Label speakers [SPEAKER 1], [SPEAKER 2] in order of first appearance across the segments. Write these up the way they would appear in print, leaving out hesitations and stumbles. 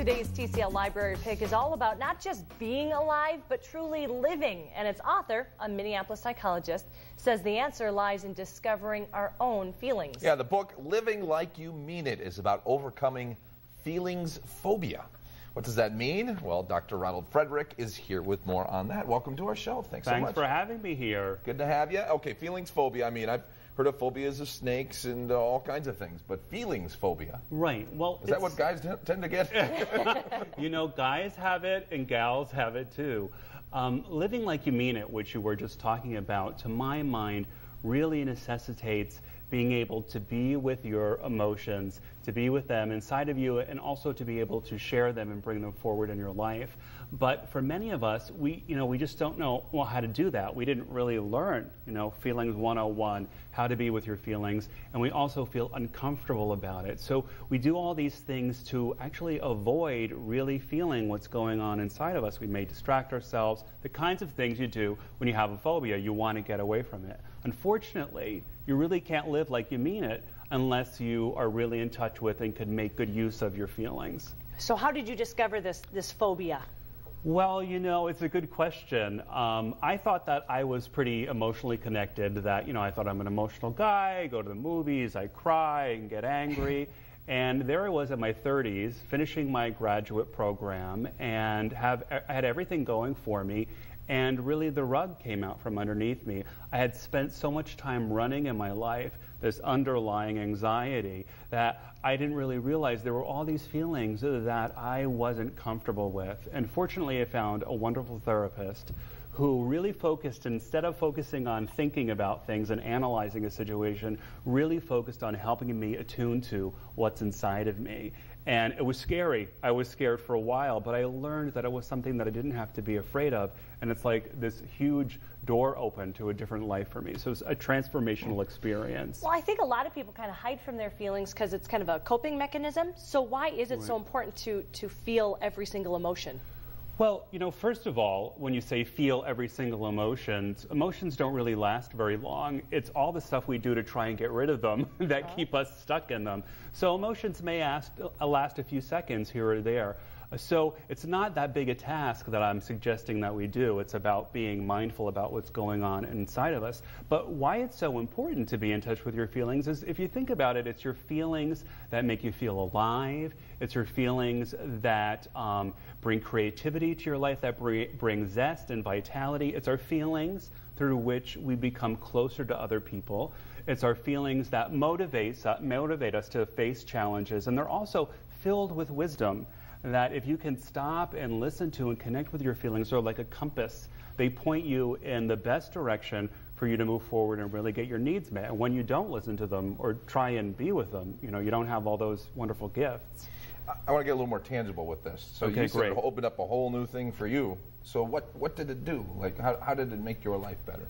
[SPEAKER 1] Today's TCL Library Pick is all about not just being alive, but truly living. And its author, a Minneapolis psychologist, says the answer lies in discovering our own feelings.
[SPEAKER 2] Yeah, the book Living Like You Mean It is about overcoming feelings phobia. What does that mean? Well, Dr. Ronald Frederick is here with more on that. Welcome to our show. Thanks so much.
[SPEAKER 3] Thanks for having me here.
[SPEAKER 2] Good to have you. Okay, feelings phobia. I mean, I've heard of phobias of snakes and all kinds of things, but feelings phobia.
[SPEAKER 3] Right. Well,
[SPEAKER 2] is that what guys tend to get?
[SPEAKER 3] You know, guys have it and gals have it too. Living like you mean it, which you were just talking about, to my mind, really necessitates being able to be with your emotions, to be with them inside of you, and also to be able to share them and bring them forward in your life. But for many of us, we just don't know how to do that. We didn't really learn, Feelings 101, how to be with your feelings, and we also feel uncomfortable about it. So we do all these things to actually avoid really feeling what's going on inside of us. We may distract ourselves, the kinds of things you do when you have a phobia. You want to get away from it. Unfortunately, you really can't live like you mean it unless you are really in touch with and can make good use of your feelings.
[SPEAKER 1] So how did you discover this phobia?
[SPEAKER 3] Well, it's a good question. I thought that I was pretty emotionally connected, that, I thought I'm an emotional guy, I go to the movies, I cry and get angry. And there I was in my 30s, finishing my graduate program, and I had everything going for me. And really the rug came out from underneath me. I had spent so much time running in my life, this underlying anxiety, that I didn't really realize there were all these feelings that I wasn't comfortable with. And fortunately, I found a wonderful therapist who really focused, instead of focusing on thinking about things and analyzing a situation, really focused on helping me attune to what's inside of me. And it was scary. I was scared for a while, but I learned that it was something that I didn't have to be afraid of. And it's like this huge door open to a different life for me. So it's a transformational experience.
[SPEAKER 1] Well, I think a lot of people kind of hide from their feelings because it's kind of a coping mechanism. So why is it so important to feel every single emotion?
[SPEAKER 3] Well, first of all, when you say feel every single emotions don't really last very long. It's all the stuff we do to try and get rid of them that keep us stuck in them. So emotions may last a few seconds here or there. So it's not that big a task that I'm suggesting that we do. It's about being mindful about what's going on inside of us. But why it's so important to be in touch with your feelings is, if you think about it, it's your feelings that make you feel alive. It's your feelings that bring creativity to your life, that bring zest and vitality. It's our feelings through which we become closer to other people. It's our feelings that motivate us to face challenges. And they're also filled with wisdom, that if you can stop and listen to and connect with your feelings, they're like a compass. They point you in the best direction for you to move forward and really get your needs met. And when you don't listen to them or try and be with them, you don't have all those wonderful gifts.
[SPEAKER 2] I want to get a little more tangible with this. So
[SPEAKER 3] okay,
[SPEAKER 2] you said
[SPEAKER 3] great.
[SPEAKER 2] It opened up a whole new thing for you. So what did it do? Like, how did it make your life better?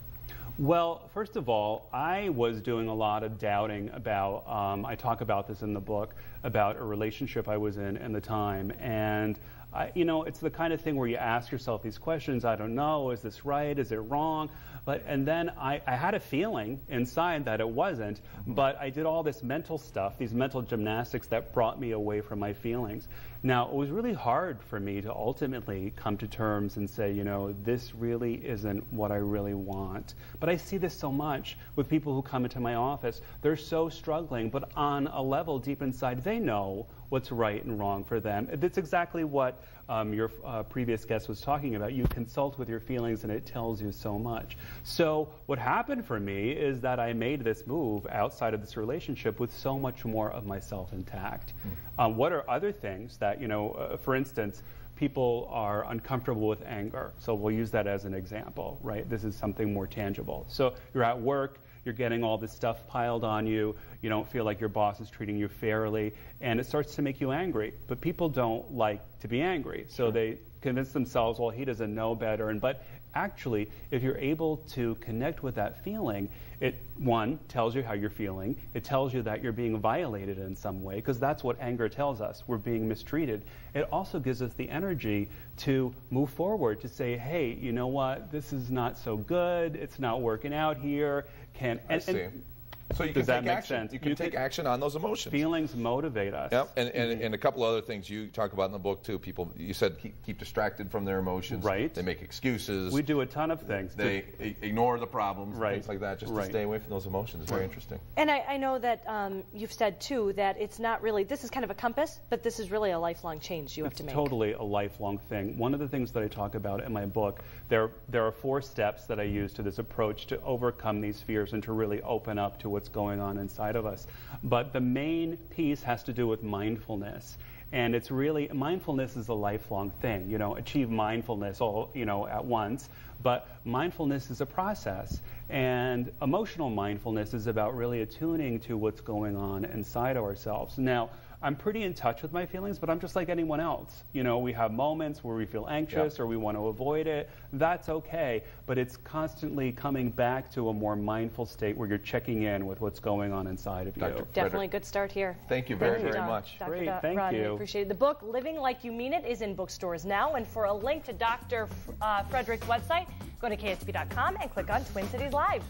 [SPEAKER 3] Well, first of all, I was doing a lot of doubting about, I talk about this in the book, about a relationship I was in the time. And, it's the kind of thing where you ask yourself these questions. I don't know, is this right? Is it wrong? And then I had a feeling inside that it wasn't, but I did all this mental stuff, these mental gymnastics that brought me away from my feelings. Now, it was really hard for me to ultimately come to terms and say, this really isn't what I really want. But I see this so much with people who come into my office. They're so struggling, but on a level deep inside, they know what's right and wrong for them. That's exactly what your previous guest was talking about. You consult with your feelings and it tells you so much. So what happened for me is that I made this move outside of this relationship with so much more of myself intact. What are other things that, for instance, people are uncomfortable with anger. So we'll use that as an example, right? This is something more tangible. So you're at work, you're getting all this stuff piled on you, you don't feel like your boss is treating you fairly, and it starts to make you angry. But people don't like to be angry, so they convince themselves, well, he doesn't know better. But actually, if you're able to connect with that feeling, it, one, tells you how you're feeling. It tells you that you're being violated in some way, because that's what anger tells us. We're being mistreated. It also gives us the energy to move forward, to say, hey, you know what? This is not so good. It's not working out here.
[SPEAKER 2] So you
[SPEAKER 3] Does
[SPEAKER 2] can
[SPEAKER 3] that
[SPEAKER 2] take
[SPEAKER 3] make
[SPEAKER 2] action.
[SPEAKER 3] sense?
[SPEAKER 2] You can take action on those emotions.
[SPEAKER 3] Feelings motivate us.
[SPEAKER 2] Yep, and a couple other things you talk about in the book too. People, you said keep distracted from their emotions.
[SPEAKER 3] Right.
[SPEAKER 2] They make excuses.
[SPEAKER 3] We do a ton of things.
[SPEAKER 2] They ignore the problems,
[SPEAKER 3] Right.
[SPEAKER 2] things like that, just to
[SPEAKER 3] Right.
[SPEAKER 2] stay away from those emotions. It's very interesting.
[SPEAKER 1] And I know that you've said, too, that it's not really, this is kind of a compass, but this is really a lifelong change you have to make.
[SPEAKER 3] Totally a lifelong thing. One of the things that I talk about in my book, there are 4 steps that I use to this approach to overcome these fears and to really open up to what's going on inside of us. But the main piece has to do with mindfulness. And it's really, mindfulness is a lifelong thing, achieve mindfulness all, at once. But mindfulness is a process. And emotional mindfulness is about really attuning to what's going on inside of ourselves. Now, I'm pretty in touch with my feelings, but I'm just like anyone else. We have moments where we feel anxious or we want to avoid it. That's okay. But it's constantly coming back to a more mindful state where you're checking in with what's going on inside of you.
[SPEAKER 1] Definitely a good start here.
[SPEAKER 2] Thank you very, very much.
[SPEAKER 1] Dr.
[SPEAKER 3] Great, thank
[SPEAKER 1] Rodney,
[SPEAKER 3] you.
[SPEAKER 1] Appreciate it. The book, Living Like You Mean It, is in bookstores now. And for a link to Dr. Frederick's website, go to KSP.com and click on Twin Cities Live.